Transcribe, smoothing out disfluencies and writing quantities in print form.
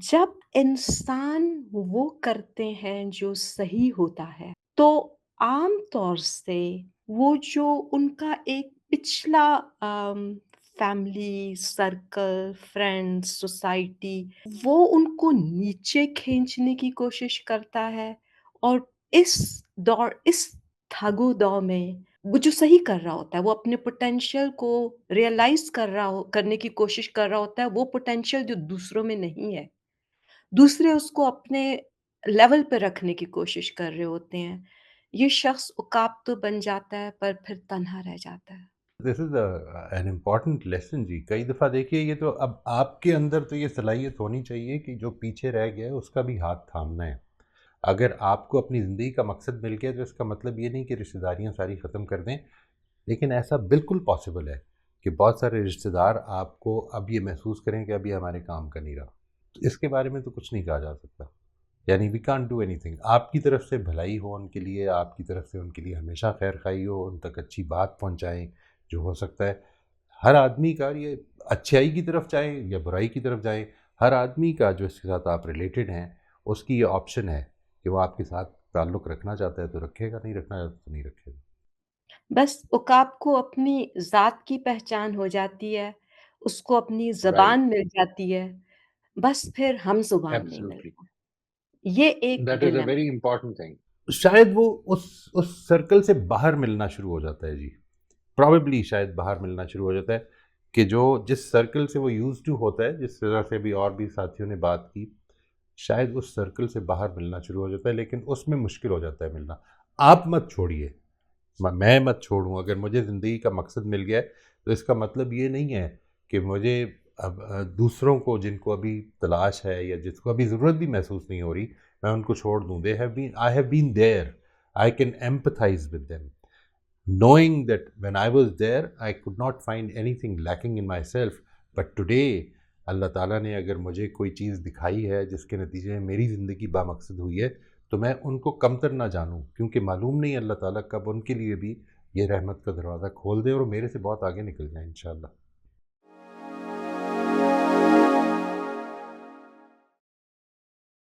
जब इंसान वो करते हैं जो सही होता है, तो आम तौर से वो जो उनका एक पिछला फैमिली सर्कल, फ्रेंड्स, सोसाइटी वो उनको नीचे खींचने की कोशिश करता है और इस भागो-दौड़ में वो जो सही कर रहा होता है, वो अपने पोटेंशियल को रियलाइज़ करने की कोशिश कर रहा होता है, वो पोटेंशियल जो दूसरों में नहीं है। दूसरे उसको अपने लेवल पे रखने की कोशिश कर रहे होते हैं। ये शख्स उकाब तो बन जाता है पर फिर तन्हा रह जाता है। This is an important lesson जी। कई दफ़ा देखिए, ये तो अब आपके अंदर तो ये सलाहियत होनी चाहिए कि जो पीछे रह गया है उसका भी हाथ थामना है। अगर आपको अपनी ज़िंदगी का मकसद मिल गया तो इसका मतलब ये नहीं कि रिश्तेदारियाँ सारी ख़त्म कर दें। लेकिन ऐसा बिल्कुल पॉसिबल है कि बहुत सारे रिश्तेदार आपको अब ये महसूस करें कि अब ये हमारे काम का नहीं रहा। तो इसके बारे में तो कुछ नहीं कहा जा सकता। यानी वी कांट डू एनीथिंग। आपकी तरफ से भलाई हो उनके लिए, आपकी तरफ से उनके लिए हमेशा खैर खाई हो, उन तक अच्छी बात पहुंचाएं जो हो सकता है। हर आदमी का ये अच्छाई की तरफ जाए या बुराई की तरफ जाए, हर आदमी का जो इसके साथ आप रिलेटेड हैं उसकी ये ऑप्शन है कि वो आपके साथ ताल्लुक़ रखना चाहता है तो रखेगा, नहीं रखना चाहता तो नहीं रखेगा। बस उकाब को अपनी ज़ात की पहचान हो जाती है, उसको अपनी राइट। ज़बान मिल जाती है, बस फिर हम ज़ुबान नहीं एब्सोल्युटली। मिलता। ये एक that is a dilemma very important thing. शायद वो उस सर्कल से बाहर मिलना शुरू हो जाता है जी। प्रोबेबली शायद बाहर मिलना शुरू हो जाता है कि जो जिस सर्कल से वो यूज़्ड टू होता है, जिस तरह से भी और भी साथियों ने बात की, शायद उस सर्कल से बाहर मिलना शुरू हो जाता है, लेकिन उसमें मुश्किल हो जाता है मिलना। आप मत छोड़िए, मैं मत छोड़ूँ। अगर मुझे ज़िंदगी का मकसद मिल गया है, तो इसका मतलब ये नहीं है कि मुझे अब दूसरों को जिनको अभी तलाश है या जिसको अभी ज़रूरत भी महसूस नहीं हो रही, मैं उनको छोड़ दूँ। They have been I have been there, I can empathise with them. Knowing that when I was there, I could not find anything lacking in myself. But today, अल्लाह ताला ने अगर मुझे कोई चीज़ दिखाई है जिसके नतीजे में मेरी ज़िंदगी बामकसद हुई है, तो मैं उनको कमतर ना जानूँ, क्योंकि मालूम नहीं अल्लाह ताला कब उनके लिए भी ये रहमत का दरवाज़ा खोल दे और वो मेरे से बहुत आगे निकल जाए इंशाअल्लाह।